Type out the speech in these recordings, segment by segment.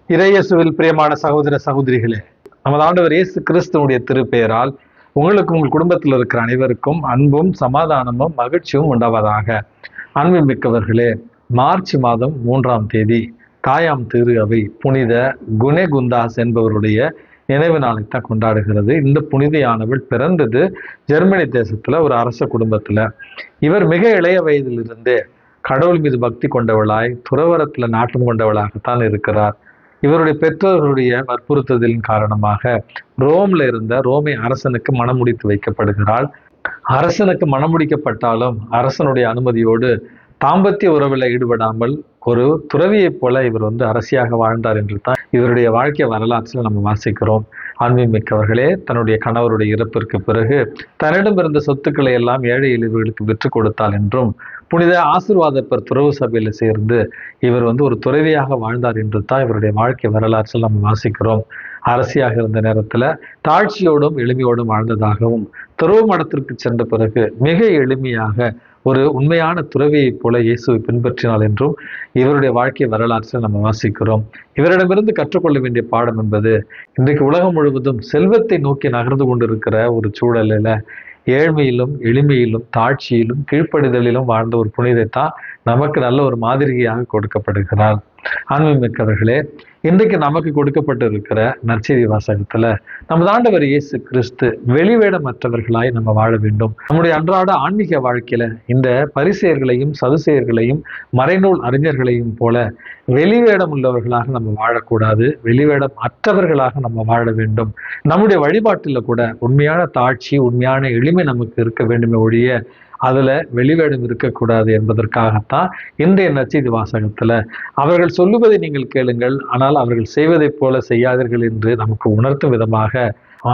இறையேசுவில் பிரியமான சகோதர சகோதரிகளே, நமது ஆண்டவர் இயேசு கிறிஸ்துவனுடைய திருப்பெயரால் உங்களுக்கும் உங்கள் குடும்பத்தில் இருக்கிற அனைவருக்கும் அன்பும் சமாதானமும் மகிழ்ச்சியும் உண்டாவதாக. அன்பு மிக்கவர்களே, மார்ச் மாதம் 3ஆம் தேதி தாயாம் திரு அவை புனித குனேகுந்தாஸ் என்பவருடைய நினைவு நாளைத்தான் கொண்டாடுகிறது. இந்த புனிதையானவள் பிறந்தது ஜெர்மனி தேசத்துல ஒரு அரச குடும்பத்துல. இவர் மிக இளைய வயதிலிருந்தே கடவுள் மீது பக்தி கொண்டவளாய் துறவரத்துல நாட்டம் கொண்டவளாகத்தான் இருக்கிறார். இவருடைய பெற்றோர்களுடைய வற்புறுத்தலின் காரணமாக ரோம்ல இருந்த ரோமை அரசனுக்கு மணமுடித்து வைக்கப்படுகிறாள். அரசனுக்கு மணமுடிக்கப்பட்டாலும் அரசனுடைய அனுமதியோடு தாம்பத்திய உறவில் ஈடுபடாமல் ஒரு துறவியைப் போல இவர் அரசியாக வாழ்ந்தார் என்று தான் இவருடைய வாழ்க்கை வரலாற்றில் நம்ம வாசிக்கிறோம். மிக்கவர்களே, தன்னுடைய கணவருடைய இறப்பிற்கு பிறகு தன்னிடம் இருந்த சொத்துக்களை எல்லாம் ஏழை எளியவர்களுக்கு விற்று கொடுத்தாள் என்றும், புனித ஆசீர்வாதப்பர் துறவு சபையில சேர்ந்து இவர் ஒரு துறவியாக வாழ்ந்தார் என்று தான் இவருடைய வாழ்க்கை வரலாற்றில் நம்ம வாசிக்கிறோம். அரசியாக இருந்த நேரத்துல தாழ்ச்சியோடும் எளிமையோடும் வாழ்ந்ததாகவும், துறவு மடத்திற்கு சென்ற பிறகு மிக எளிமையாக ஒரு உண்மையான துறவியைப் போல இயேசுவை பின்பற்றினாள் என்றும் இவருடைய வாழ்க்கை வரலாற்றில் நம்ம வாசிக்கிறோம். இவரிடமிருந்து கற்றுக்கொள்ள வேண்டிய பாடம் என்பது, இன்றைக்கு உலகம் முழுவதும் செல்வத்தை நோக்கி நகர்ந்து கொண்டிருக்கிற ஒரு சூழலில் ஏழ்மையிலும் எளிமையிலும் தாட்சியிலும் கீழ்ப்படிதலிலும் வாழ்ந்த ஒரு புனிதைத்தான் நமக்கு நல்ல ஒரு மாதிரியாக கொடுக்கப்படுகிறார். மிக்கவர்களே, இன்றைக்கு நமக்கு கொடுக்கப்பட்டிருக்கிற நற்செய்தி வாசகத்துல நமது ஆண்டவர் இயேசு கிறிஸ்து வெளிவேடமற்றவர்களாய் நம்ம வாழ வேண்டும். நம்முடைய அன்றாட ஆன்மீக வாழ்க்கையில இந்த பரிசேயர்களையும் சதுசேயர்களையும் மறைநூல் அறிஞர்களையும் போல வெளிவேடம் உள்ளவர்களாக நம்ம வாழக்கூடாது. வெளிவேடம் அற்றவர்களாக நம்ம வாழ வேண்டும். நம்முடைய வழிபாட்டில கூட உண்மையான தாட்சி, உண்மையான எளிமை நமக்கு இருக்க வேண்டுமே ஒழிய அதுல வெளிவேடம் இருக்கக்கூடாது என்பதற்காகத்தான் இன்றைய நற்செய்தி வாசகத்துல அவர்கள் சொல்லுவதை நீங்கள் கேளுங்கள், ஆனால் அவர்கள் செய்வதைப் போல செய்யாதீர்கள் என்று நமக்கு உணர்த்தும் விதமாக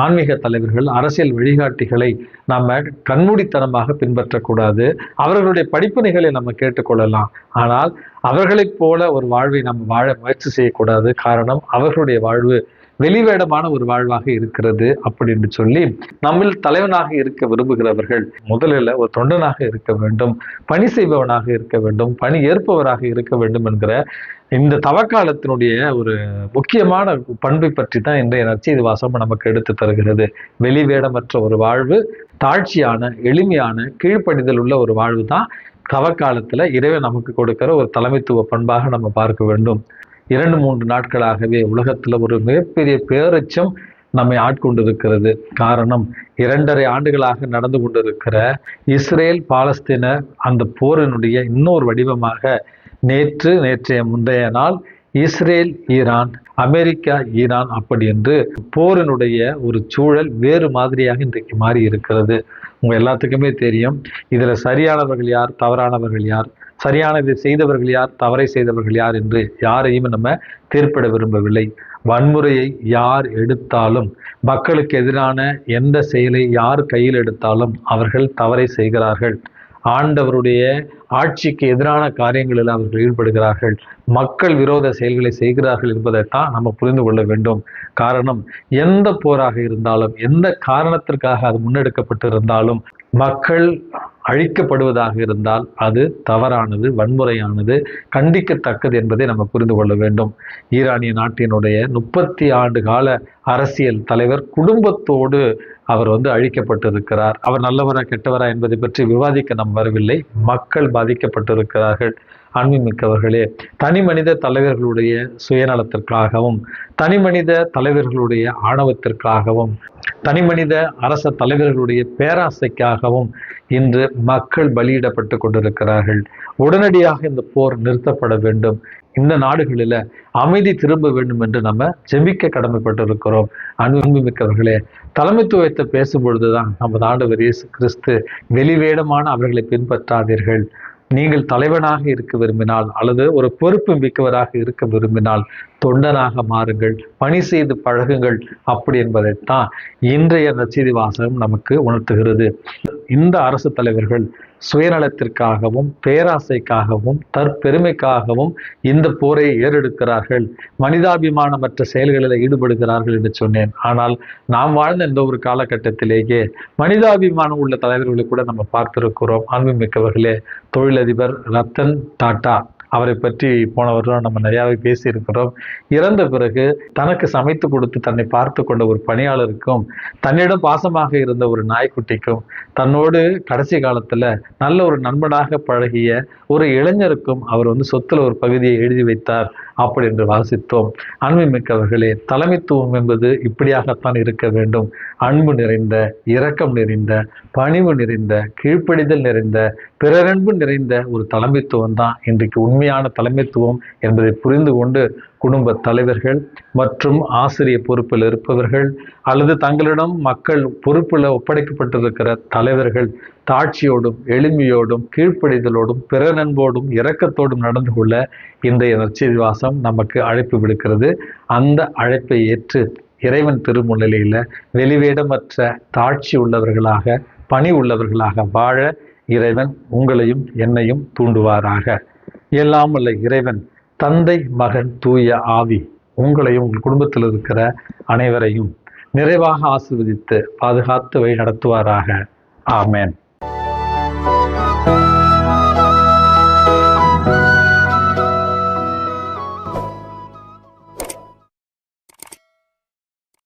ஆன்மீக தலைவர்கள், அரசியல் வழிகாட்டிகளை நம்ம கண்மூடித்தனமாக பின்பற்றக்கூடாது. அவர்களுடைய படிப்பினைகளை நம்ம கேட்டுக்கொள்ளலாம், ஆனால் அவர்களைப் போல ஒரு வாழ்வை நம்ம வாழ முயற்சி செய்யக்கூடாது. காரணம், அவர்களுடைய வாழ்வு வெளிவேடமான ஒரு வாழ்வாக இருக்கிறது அப்படின்னு சொல்லி நம்மில் தலைவனாக இருக்க விரும்புகிறவர்கள் முதலில் ஒரு தொண்டனாக இருக்க வேண்டும், பணி செய்பவனாக இருக்க வேண்டும், பணி ஏற்பவராக இருக்க வேண்டும் என்கிற இந்த தவக்காலத்தினுடைய ஒரு முக்கியமான பண்பை பற்றி தான் இன்றைய நற்செய்தி வாசகம் நமக்கு எடுத்து தருகிறது. வெளிவேடமற்ற ஒரு வாழ்வு, தாழ்ச்சியான எளிமையான கீழ்ப்படிதல் உள்ள ஒரு வாழ்வு தான் தவக்காலத்துல இறைவன் நமக்கு கொடுக்கிற ஒரு தலைமைத்துவ பண்பாக நம்ம பார்க்க வேண்டும். 2-3 நாட்களாகவே உலகத்துல ஒரு மிகப்பெரிய பேரச்சம் நம்மை ஆட்கொண்டிருக்கிறது. காரணம், 2.5 ஆண்டுகளாக நடந்து கொண்டிருக்கிற இஸ்ரேல் பாலஸ்தீன அந்த போரினுடைய இன்னொரு வடிவமாக நேற்றைய முந்தைய நாள் இஸ்ரேல் ஈரான், அமெரிக்கா ஈரான் அப்படி என்று போரினுடைய ஒரு சூழல் வேறு மாதிரியாக இன்றைக்கு மாறி இருக்கிறது. உங்க எல்லாத்துக்குமே தெரியும், இதுல சரியானவர்கள் யார், தவறானவர்கள் யார், சரியானதை செய்தவர்கள் யார், தவறை செய்தவர்கள் யார் என்று யாரையும் நம்ம தீர்ப்பிட விரும்பவில்லை. வன்முறையை யார் எடுத்தாலும், மக்களுக்கு எதிரான எந்த செயலை யார் கையில் எடுத்தாலும் அவர்கள் தவறை செய்கிறார்கள். ஆண்டவருடைய ஆட்சிக்கு எதிரான காரியங்களில் அவர்கள் ஈடுபடுகிறார்கள், மக்கள் விரோத செயல்களை செய்கிறார்கள் என்பதைத்தான் நம்ம புரிந்து கொள்ள வேண்டும். காரணம், எந்த போராக இருந்தாலும், எந்த காரணத்திற்காக அது முன்னெடுக்கப்பட்டிருந்தாலும், மக்கள் அழிக்கப்படுவதாக இருந்தால் அது தவறானது, வன்முறையானது, கண்டிக்கத்தக்கது என்பதை நம்ம புரிந்து கொள்ள வேண்டும். ஈரானிய நாட்டினுடைய 30 ஆண்டு கால அரசியல் தலைவர் குடும்பத்தோடு அவர் அழிக்கப்பட்டிருக்கிறார். அவர் நல்லவரா கெட்டவரா என்பதை பற்றி விவாதிக்க நாம் வரவில்லை. மக்கள் பாதிக்கப்பட்டிருக்கிறார்கள். மிக்கவர்களே, தனி மனித தலைவர்களுடைய சுயநலத்திற்காகவும், தனி மனித தலைவர்களுடைய ஆணவத்திற்காகவும், தனி மனித அரச தலைவர்களுடைய பேராசைக்காகவும் இன்று மக்கள் பலியிடப்பட்டு கொண்டிருக்கிறார்கள். உடனடியாக இந்த போர் நிறுத்தப்பட வேண்டும். இந்த நாடுகளில அமைதி திரும்ப வேண்டும் என்று நம்ம ஜெபிக்க கடமைப்பட்டிருக்கிறோம். மிக்கவர்களே, தலைமைத்துவத்தை பேசும் பொழுதுதான் நமது ஆண்டவர் இயேசு கிறிஸ்து வெளிவேடமான அவர்களை பின்பற்றாதீர்கள், நீங்கள் தலைவனாக இருக்க விரும்பினால் அல்லது ஒரு பொறுப்பு மிக்கவராக இருக்க விரும்பினால் தொண்டனாக மாறுங்கள், பணி செய்து பழகுங்கள் அப்படி என்பதைத்தான் இன்றைய நற்செய்தி வாசகம் நமக்கு உணர்த்துகிறது. இந்த அரசு தலைவர்கள் சுயநலத்திற்காகவும் பேராசைக்காகவும் தற்பெருமைக்காகவும் இந்த போரை ஏறெடுக்கிறார்கள், மனிதாபிமானமற்ற செயல்களில் ஈடுபடுகிறார்கள் என்று சொன்னேன். ஆனால் நாம் வாழ்ந்த இந்த ஒரு காலகட்டத்திலேயே மனிதாபிமானம் உள்ள தலைவர்களை கூட நம்ம பார்த்திருக்கிறோம். மிக்கவர்களே, தொழிலதிபர் ரத்தன் டாடா அவரை பற்றி போன வருடம் நம்ம நிறையாவே பேசியிருக்கிறோம். இறந்த பிறகு தனக்கு சமைத்து கொடுத்து தன்னை பார்த்து கொண்ட ஒரு பணியாளருக்கும், தன்னிடம் பாசமாக இருந்த ஒரு நாய்க்குட்டிக்கும், தன்னோடு கடைசி காலத்துல நல்ல ஒரு நண்பனாக பழகிய ஒரு இளைஞருக்கும் அவர் சொத்துல ஒரு பகுதியை எழுதி வைத்தார் அப்படி என்று வாசித்தோம். அன்பு மிக்கவர்களே, தலைமைத்துவம் என்பது இப்படியாகத்தான் இருக்க வேண்டும். அன்பு நிறைந்த, இரக்கம் நிறைந்த, பணிவு நிறைந்த, கீழ்ப்படிதல் நிறைந்த, பிறரன்பு நிறைந்த ஒரு தலைமைத்துவம் தான் இன்றைக்கு உண்மையான தலைமைத்துவம் என்பதை புரிந்து கொண்டு குடும்ப தலைவர்கள் மற்றும் ஆசிரியர் பொறுப்பில் இருப்பவர்கள் அல்லது தங்களிடம் மக்கள் பொறுப்பில் ஒப்படைக்கப்பட்டிருக்கிற தலைவர்கள் தாட்சியோடும் எளிமையோடும் கீழ்ப்படிதலோடும் பிறநன்போடும் இரக்கத்தோடும் நடந்து கொள்ள இன்றைய நற்செய்தி வாசம் நமக்கு அழைப்பு விடுக்கிறது. அந்த அழைப்பை ஏற்று இறைவன் திருமுன்னிலையில வெளிவேடமற்ற தாட்சி உள்ளவர்களாக, பணி உள்ளவர்களாக வாழ இறைவன் உங்களையும் என்னையும் தூண்டுவாராக. எல்லாம் வல்ல இறைவன் தந்தை, மகன், தூய ஆவி உங்களையும் உங்கள் குடும்பத்தில் இருக்கிற அனைவரையும் நிறைவாக ஆசீர்வதித்து பாதுகாத்து வழி நடத்துவாராக. ஆமென்.